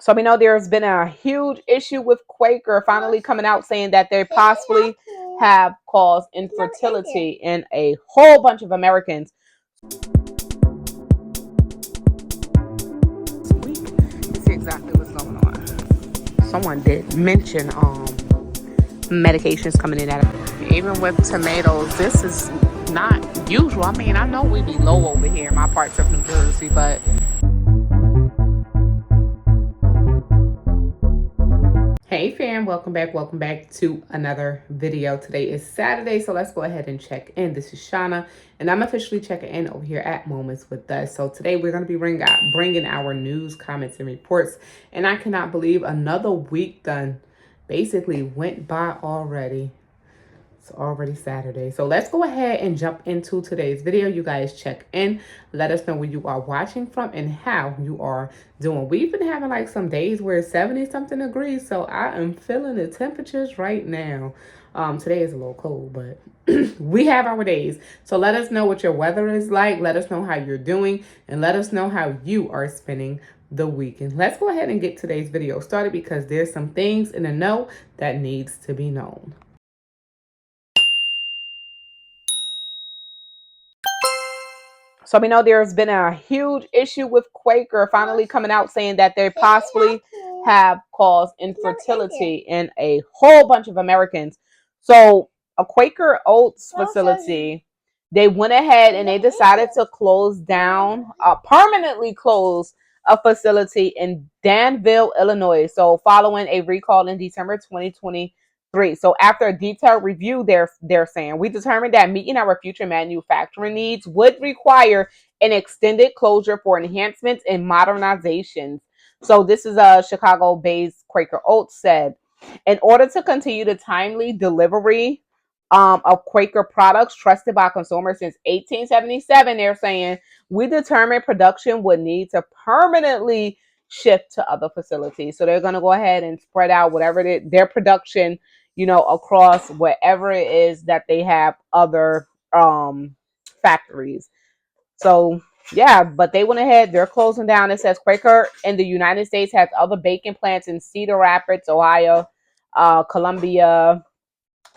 So we know there's been a huge issue with Quaker finally coming out saying that they possibly have caused infertility in a whole bunch of Americans. You see exactly what's going on. Someone did mention medications coming in at it. Even with tomatoes, this is not usual. I mean, I know we be low over here in my parts of New Jersey, but hey fam, welcome back to another video. Today is Saturday, so let's go ahead and check in. This is Shauna, and I'm officially checking in over here at Moments with Us. So today we're going to be bringing our news, comments, and reports, and I cannot believe another week done basically went by already. It's already Saturday. So let's go ahead and jump into today's video. You guys check in. Let us know where you are watching from and how you are doing. We've been having like some days where it's 70 something degrees. So I am feeling the temperatures right now. Today is a little cold, but we have our days. So let us know what your weather is like. Let us know how you're doing. And let us know how you are spending the weekend. Let's go ahead and get today's video started because there's some things in the know that needs to be known. So we know there's been a huge issue with Quaker finally coming out saying that they possibly have caused infertility in a whole bunch of Americans. So a Quaker Oats facility, they went ahead and they decided to close down, permanently close a facility in Danville, Illinois. So following a recall in December 2023. So after a detailed review, they're saying we determined that meeting our future manufacturing needs would require an extended closure for enhancements and modernizations. So this is a Chicago-based Quaker Oats said, in order to continue the timely delivery of Quaker products trusted by consumers since 1877, they're saying we determined production would need to permanently shift to other facilities. So they're going to go ahead and spread out whatever their production, across wherever it is that they have other factories. So yeah, but they went ahead, they're closing down. It says Quaker in the United States has other baking plants in Cedar Rapids, Ohio, Columbia,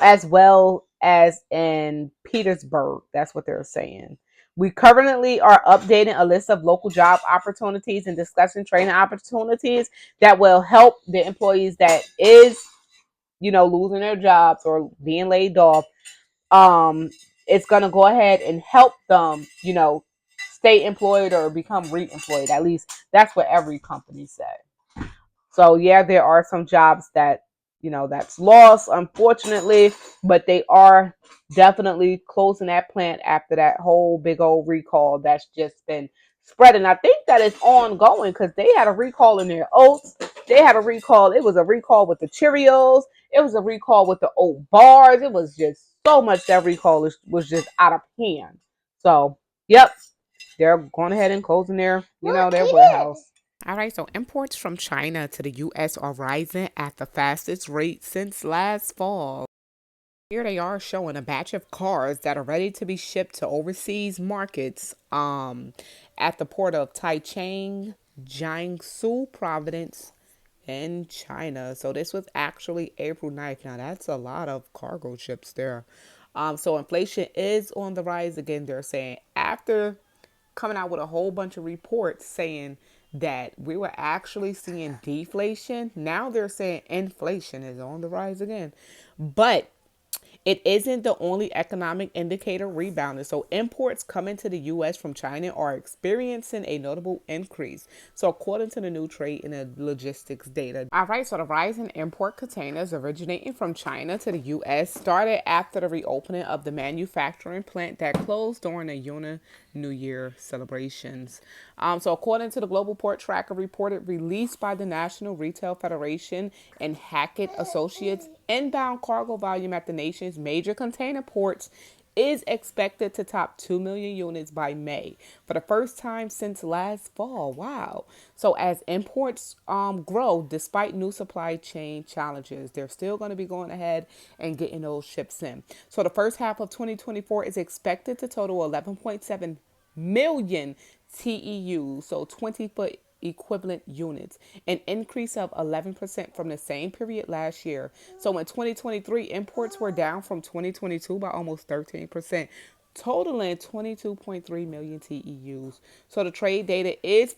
as well as in Petersburg. That's what they're saying. We currently are updating a list of local job opportunities and discussing training opportunities that will help the employees that is, losing their jobs or being laid off. It's going to go ahead and help them, stay employed or become re-employed. At least that's what every company said. So yeah, there are some jobs that, that's lost, unfortunately, but they are definitely closing that plant after that whole big old recall that's just been spreading. I think that it's ongoing because they had a recall in their oats. They had a recall. It was a recall with the Cheerios. It was a recall with the oat bars. It was just so much that recall was just out of hand. So, yep, they're going ahead and closing their warehouse. All right, so imports from China to the U.S. are rising at the fastest rate since last fall. Here they are showing a batch of cars that are ready to be shipped to overseas markets at the port of Taichung, Jiangsu Province in China. So this was actually April 9th. Now that's a lot of cargo ships there. So inflation is on the rise again, they're saying, after coming out with a whole bunch of reports saying that we were actually seeing deflation. Now they're saying inflation is on the rise again. But it isn't the only economic indicator rebounding. So imports coming to the U.S. from China are experiencing a notable increase. So according to the new trade and logistics data. All right, so the rise in import containers originating from China to the U.S. started after the reopening of the manufacturing plant that closed during the Lunar New Year celebrations. So according to the Global Port Tracker reported released by the National Retail Federation and Hackett Associates, inbound cargo volume at the nation's major container ports is expected to top 2 million units by May for the first time since last fall. Wow. So as imports grow, despite new supply chain challenges, they're still going to be going ahead and getting those ships in. So the first half of 2024 is expected to total 11.7 million TEU, so 20 foot equivalent units, an increase of 11% from the same period last year. So in 2023, imports were down from 2022 by almost 13%, totaling 22.3 million TEUs. So the trade data is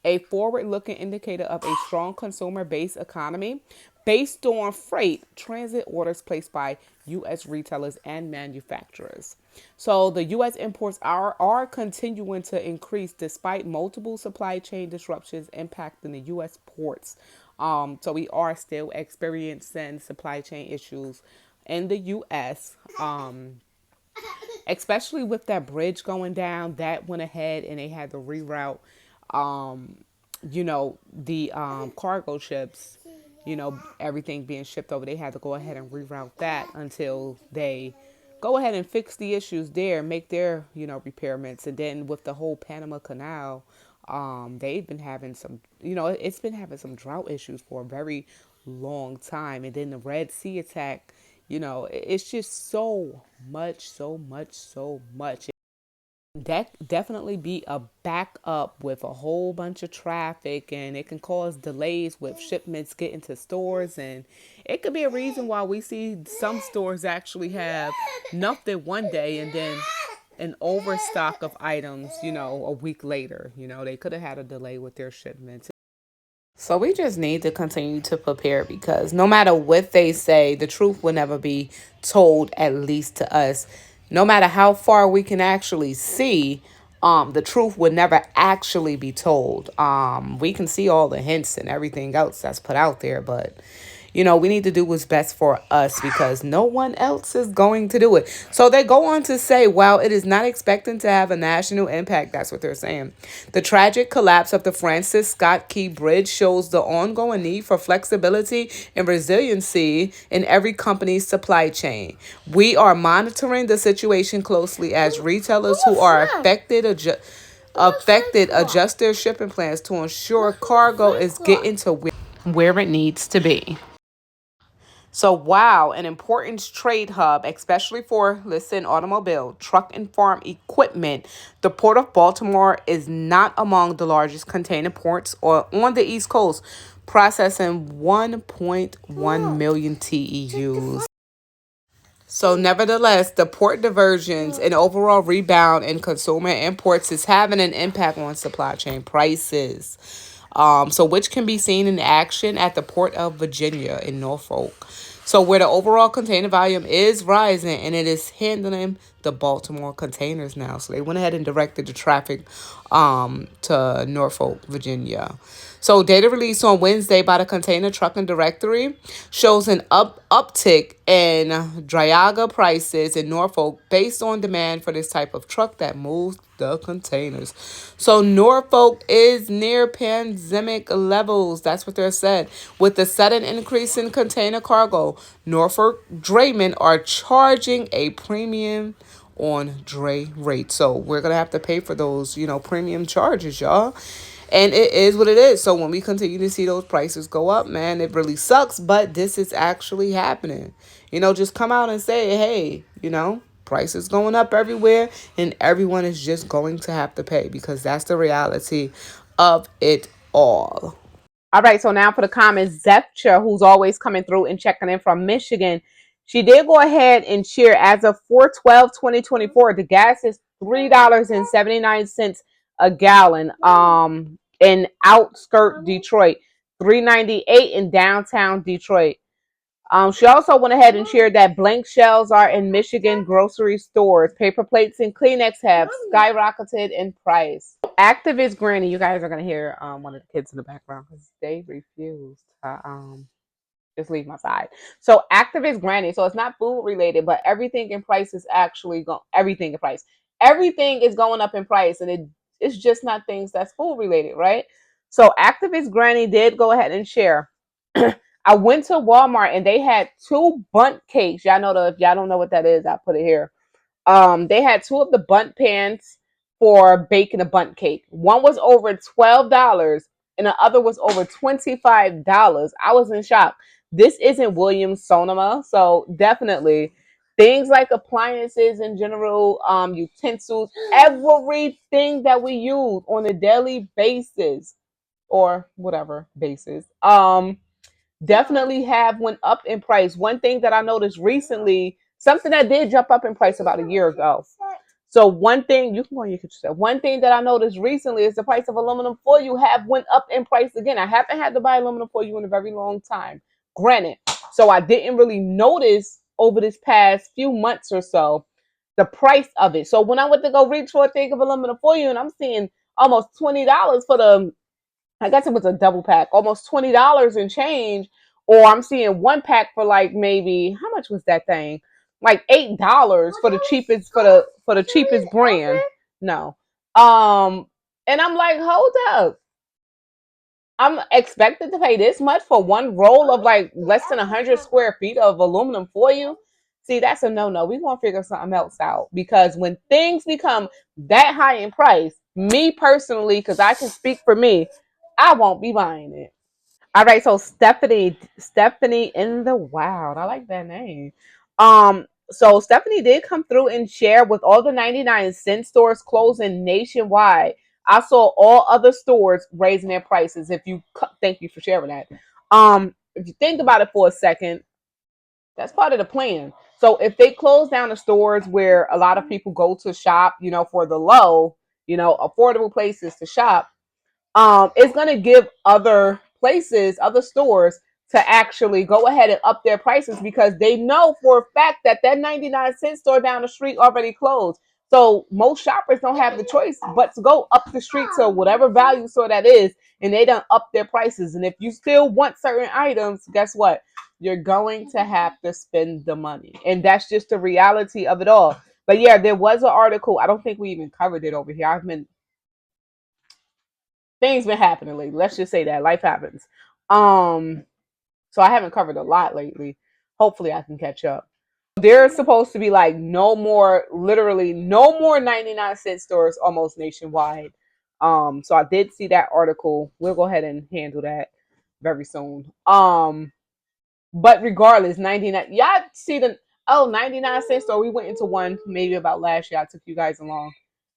a forward looking indicator of a strong consumer based economy based on freight transit orders placed by U.S. retailers and manufacturers. So the U.S. imports are continuing to increase despite multiple supply chain disruptions impacting the U.S. ports. So we are still experiencing supply chain issues in the U.S. Especially with that bridge going down, that went ahead and they had to reroute, um, the cargo ships, everything being shipped over. They had to go ahead and reroute that until they go ahead and fix the issues there, make their, repairments. And then with the whole Panama Canal, they've been having some, it's been having some drought issues for a very long time. And then the Red Sea attack, it's just so much, so much, so much. That definitely be a backup with a whole bunch of traffic, and it can cause delays with shipments getting to stores, and it could be a reason why we see some stores actually have nothing one day and then an overstock of items, a week later. They could have had a delay with their shipments. So we just need to continue to prepare because no matter what they say, the truth will never be told, at least to us. No matter how far we can actually see, the truth would never actually be told. We can see all the hints and everything else that's put out there, but we need to do what's best for us because no one else is going to do it. So they go on to say, while it is not expected to have a national impact, that's what they're saying. The tragic collapse of the Francis Scott Key Bridge shows the ongoing need for flexibility and resiliency in every company's supply chain. We are monitoring the situation closely as retailers who are affected adjust their shipping plans to ensure cargo is getting to where it needs to be. So, wow, an important trade hub, especially for, listen, automobile, truck, and farm equipment. The Port of Baltimore is not among the largest container ports or on the East Coast, processing 1.1 million TEUs. So, nevertheless, the port diversions and overall rebound in consumer imports is having an impact on supply chain prices. So which can be seen in action at the Port of Virginia in Norfolk. So where the overall container volume is rising and it is handling the Baltimore containers now. So they went ahead and directed the traffic to Norfolk, Virginia. So data released on Wednesday by the Container Trucking Directory shows an uptick in Dryaga prices in Norfolk based on demand for this type of truck that moves the containers. So Norfolk is near pandemic levels. That's what they're said. With the sudden increase in container cargo, Norfolk draymen are charging a premium on dray rates. So we're going to have to pay for those, premium charges, y'all. And it is what it is. So when we continue to see those prices go up, man, it really sucks. But this is actually happening. Just come out and say, hey, prices going up everywhere. And everyone is just going to have to pay because that's the reality of it all. All right, so now for the comments, Zepcha, who's always coming through and checking in from Michigan, she did go ahead and share as of 4/12/2024, the gas is $3.79 a gallon. In outskirt Detroit, 3.98 in downtown Detroit. She also went ahead and shared that blank shelves are in Michigan grocery stores. Paper plates and Kleenex have skyrocketed in price. Activist Granny, you guys are gonna hear one of the kids in the background because they refuse to just leave my side. So activist Granny, so it's not food related, but everything in price is actually going. Everything in price, everything is going up in price, and it's just not things that's food related, right? So activist Granny did go ahead and share. I went to Walmart and they had two bunt cakes. Y'all know if y'all don't know what that is, I put it here. They had two of the bunt pans for baking a bunt cake. One was over $12 and the other was over $25. I was in shock. This isn't Williams Sonoma, so definitely things like appliances in general, utensils, everything that we use on a daily basis or whatever basis. Definitely have went up in price. One thing that I noticed recently, something that did jump up in price about a year ago. So one thing you can go on your kitchen. One thing that I noticed recently is the price of aluminum foil have went up in price again. I haven't had to buy aluminum foil in a very long time. Granted, so I didn't really notice over this past few months or so the price of it. So when I went to go reach for a thing of aluminum foil, and I'm seeing almost $20 for the, I guess it was a double pack, almost $20 and change. Or I'm seeing one pack for like maybe how much was that thing? Like $8 for the cheapest for the cheapest brand. No. And I'm like, hold up. I'm expected to pay this much for one roll of like less than 100 square feet of aluminum foil. See, that's a no-no. We're gonna figure something else out because when things become that high in price, me personally, because I can speak for me, I won't be buying it. All right, so Stephanie in the wild. I like that name. So Stephanie did come through and share with all the 99-cent stores closing nationwide. I saw all other stores raising their prices. Thank you for sharing that. If you think about it for a second, that's part of the plan. So if they close down the stores where a lot of people go to shop, for the low, affordable places to shop, it's going to give other places, other stores to actually go ahead and up their prices because they know for a fact that that 99-cent store down the street already closed. So most shoppers don't have the choice but to go up the street to whatever value store that is, and they don't up their prices. And if you still want certain items, guess what? You're going to have to spend the money. And that's just the reality of it all. But yeah, there was an article. I don't think we even covered it over here. Things been happening lately. Let's just say that life happens. Um, so I haven't covered a lot lately. Hopefully, I can catch up. There's supposed to be like no more, literally no more 99-cent stores almost nationwide. So I did see that article. We'll go ahead and handle that very soon. But regardless, 99. Y'all see the 99-cent store? We went into one maybe about last year. I took you guys along.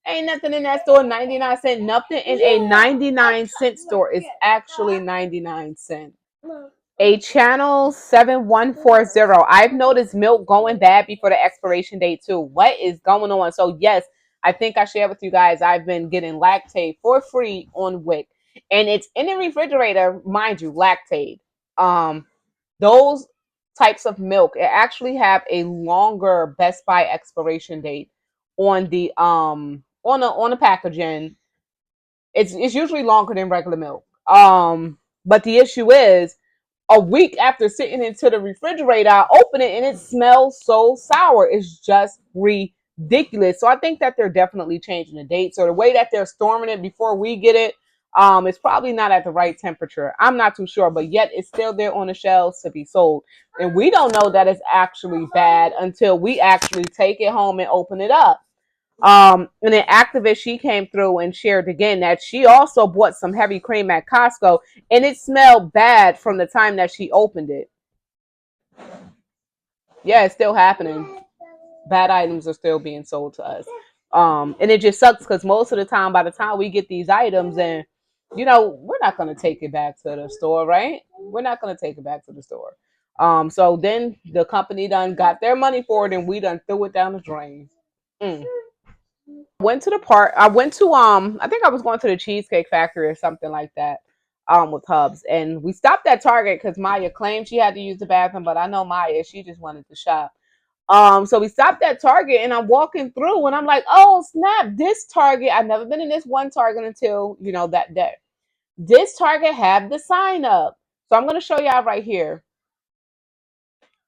Ain't nothing in that store 99 cent. Nothing in a 99-cent store is actually 99 cents. A channel 7140. I've noticed milk going bad before the expiration date too. What is going on? So yes, I think I shared with you guys I've been getting lactate for free on WIC. And it's in the refrigerator, mind you, lactate. Those types of milk it actually have a longer Best Buy expiration date on the on the packaging. It's usually longer than regular milk. But the issue is a week after sitting into the refrigerator, I open it and it smells so sour. It's just ridiculous. So I think that they're definitely changing the dates or the way that they're storing it before we get it. It's probably not at the right temperature. I'm not too sure, but yet it's still there on the shelves to be sold. And we don't know that it's actually bad until we actually take it home and open it up. And an activist, she came through and shared again that she also bought some heavy cream at Costco and it smelled bad from the time that she opened it. Yeah, it's still happening. Bad items are still being sold to us. And it just sucks because most of the time, by the time we get these items, and we're not gonna take it back to the store, right? We're not gonna take it back to the store. So then the company done got their money for it, and we done threw it down the drain. Mm. Went to the park. I went to I think I was going to the Cheesecake Factory or something like that. With Hubs, and we stopped at Target because Maya claimed she had to use the bathroom, but I know Maya, she just wanted to shop. So we stopped at Target and I'm walking through and I'm like, oh snap, this Target, I've never been in this one Target until, that day. This Target have the sign up. So I'm gonna show y'all right here.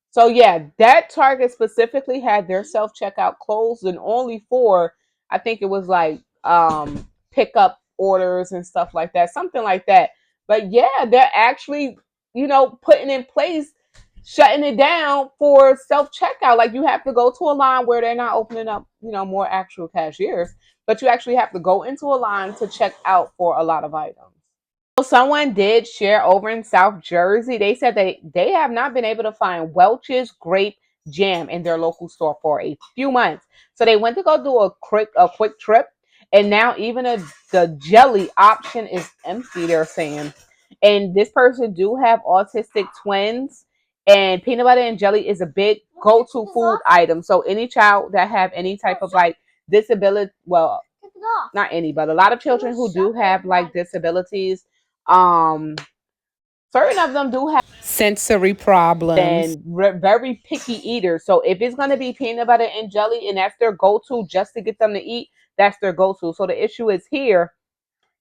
So yeah, that Target specifically had their self-checkout closed and only for, I think it was like pickup orders and stuff like that, something like that. But yeah, they're actually, putting in place shutting it down for self-checkout. Like you have to go to a line where they're not opening up, more actual cashiers, but you actually have to go into a line to check out for a lot of items. Someone did share over in South Jersey. They said they have not been able to find Welch's grape jam in their local store for a few months. So they went to go do a quick trip, And now even the jelly option is empty, they're saying. And this person do have autistic twins, and peanut butter and jelly is a big go-to food item. So any child that have any type of like disability, well, not any, but a lot of children who do have like disabilities, um certain of them do have sensory problems and very picky eaters. So if it's going to be peanut butter and jelly and that's their go-to just to get them to eat, that's their go-to. So the issue is here,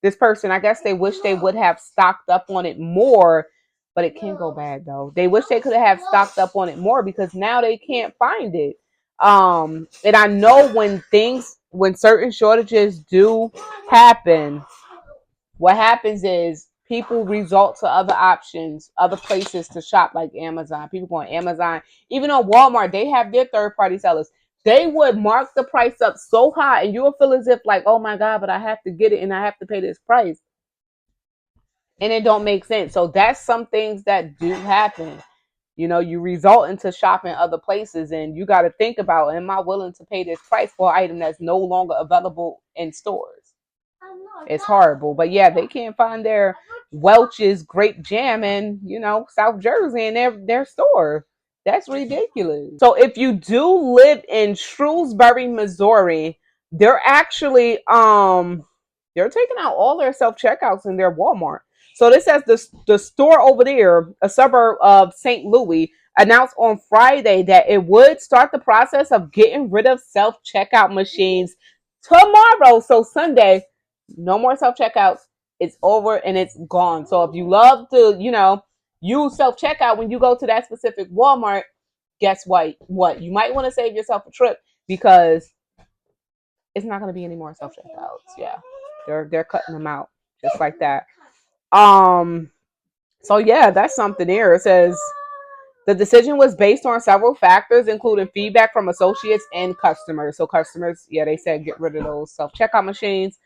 this person, I guess they wish they would have stocked up on it more, but it can go bad though. They wish they could have stocked up on it more because now they can't find it. And I know when certain shortages do happen, what happens is people resort to other options, other places to shop, like Amazon. People go on Amazon, even on Walmart, they have their third party sellers. They would mark the price up so high, and you will feel as if like, oh my God, but I have to get it and I have to pay this price. And it don't make sense. So that's some things that do happen. You know, you result into shopping other places, and you got to think about, am I willing to pay this price for an item that's no longer available in stores? It's horrible. But yeah, they can't find their Welch's grape jam in, South Jersey in their store. That's ridiculous. So if you do live in Shrewsbury, Missouri, they're actually they're taking out all their self-checkouts in their Walmart. So this says the store over there, a suburb of St. Louis, announced on Friday that it would start the process of getting rid of self-checkout machines tomorrow. So Sunday, no more self-checkouts. It's over and it's gone. So if you love to, use self-checkout when you go to that specific Walmart, guess what? You might want to save yourself a trip because it's not going to be any more self-checkouts. Yeah. They're cutting them out just like that. So yeah, that's something there. It says the decision was based on several factors, including feedback from associates and customers. So customers, yeah, they said get rid of those self-checkout machines,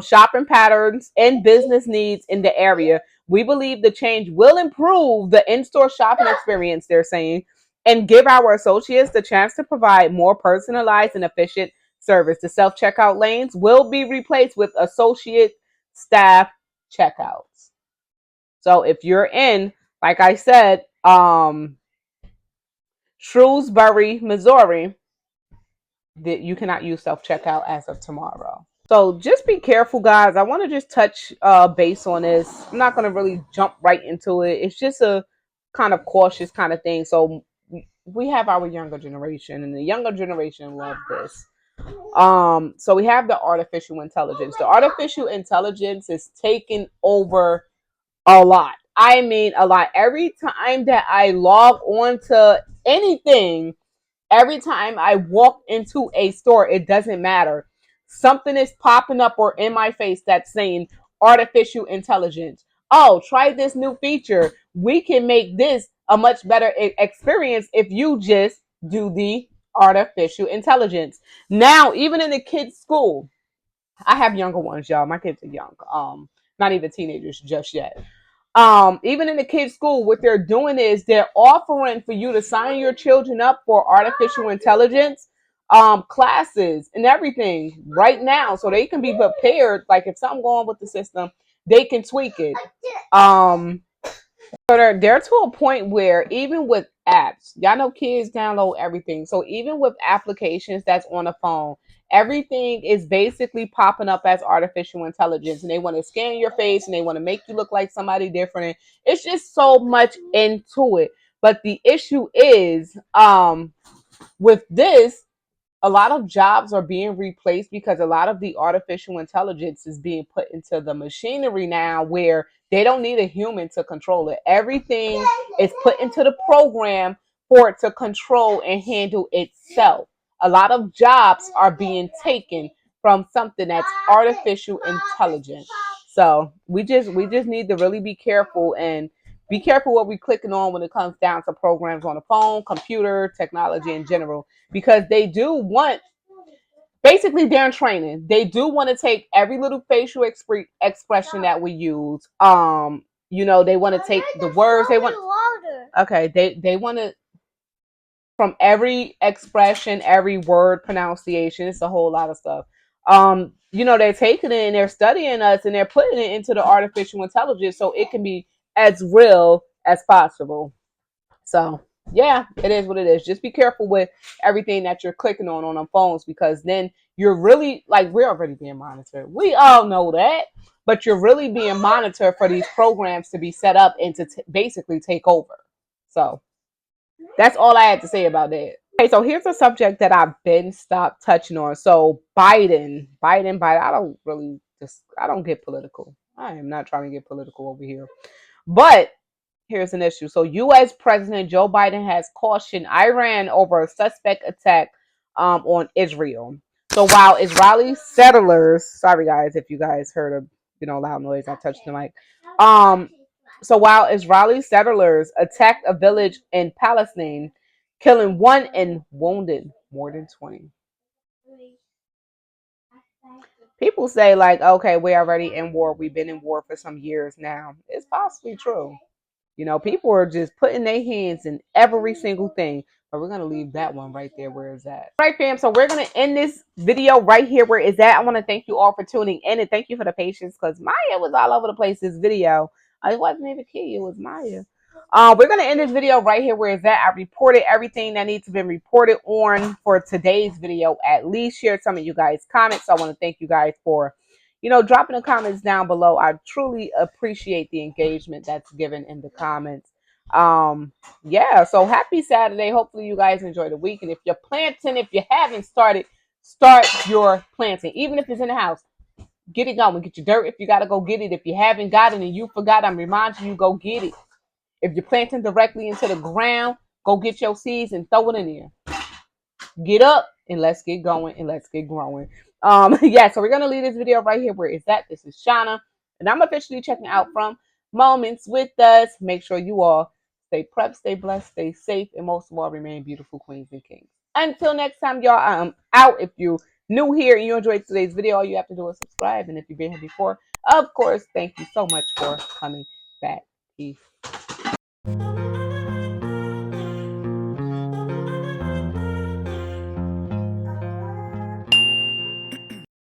shopping patterns, and business needs in the area. We believe the change will improve the in-store shopping experience, they're saying, and give our associates the chance to provide more personalized and efficient service. The self-checkout lanes will be replaced with associate staff checkouts. So if you're in, like I said, Shrewsbury, Missouri, that you cannot use self-checkout as of tomorrow. So just be careful, guys. I want to just touch base on this. I'm not going to really jump right into it. It's just a kind of cautious kind of thing. So we have our younger generation, and the younger generation love this. So we have the artificial intelligence. The artificial intelligence is taking over a lot. I mean, a lot. Every time that I log on to anything, every time I walk into a store, it doesn't matter. Something is popping up or in my face that's saying artificial intelligence. Oh, try this new feature. We can make this a much better experience if you just do the artificial intelligence. Now, even in the kids' school, I have younger ones, y'all. My kids are young. Not even teenagers just yet. Even in the kids' school, what they're doing is they're offering for you to sign your children up for artificial intelligence classes and everything right now, so they can be prepared. Like if something going on with the system, they can tweak it. So they're to a point where even with apps, y'all know kids download everything. So even with applications that's on the phone, everything is basically popping up as artificial intelligence. And they want to scan your face and they want to make you look like somebody different. It's just so much into it. But the issue is, with this, a lot of jobs are being replaced because a lot of the artificial intelligence is being put into the machinery now where they don't need a human to control it. Everything is put into the program for it to control and handle itself. A lot of jobs are being taken from something that's artificial intelligence. So we just need to really be careful and be careful what we're clicking on when it comes down to programs on the phone, computer, technology in general, because they do want, basically they're in training. They do want to take every little facial expression that we use. They want to take the words they want. Okay, they want to, from every expression, every word pronunciation. It's a whole lot of stuff. They're taking it and they're studying us and they're putting it into the artificial intelligence so it can be as real as possible. So yeah, it is what it is. Just be careful with everything that you're clicking on them phones, because then you're really, like, we're already being monitored. We all know that, but you're really being monitored for these programs to be set up and to basically take over. So that's all I had to say about that. Okay, so here's a subject that I've been stopped touching on. So Biden. I don't get political. I am not trying to get political over here. But here's an issue. So U.S. President Joe Biden has cautioned Iran over a suspect attack on Israel. So while Israeli settlers, sorry guys if you guys heard a loud noise, I touched the mic. So while Israeli settlers attacked a village in Palestine, killing one and wounding more than 20. People say, like, okay, we're already in war. We've been in war for some years now. It's possibly true. People are just putting their hands in every single thing. But we're going to leave that one right there where it's at. All right, fam. So we're going to end this video right here where it's at. I want to thank you all for tuning in and thank you for the patience, because Maya was all over the place this video. I wasn't even kidding. It was Maya. We're going to end this video right here where it's at. I reported everything that needs to be reported on for today's video. At least shared some of you guys' comments. So I want to thank you guys for dropping the comments down below. I truly appreciate the engagement that's given in the comments. Yeah, so happy Saturday. Hopefully you guys enjoy the week. And if you're planting, if you haven't started, start your planting. Even if it's in the house, get it going. Get your dirt if you got to go get it. If you haven't got it and you forgot, I'm reminding you, go get it. If you're planting directly into the ground, go get your seeds and throw it in there. Get up and let's get going and let's get growing. Yeah, so we're gonna leave this video right here where it's at. This is Shauna, and I'm officially checking out from Moments with Us. Make sure you all stay prepped, stay blessed, stay safe, and most of all, remain beautiful queens and kings. Until next time, y'all, I'm out. If you new here and you enjoyed today's video, all you have to do is subscribe. And if you've been here before, of course, thank you so much for coming back. Peace.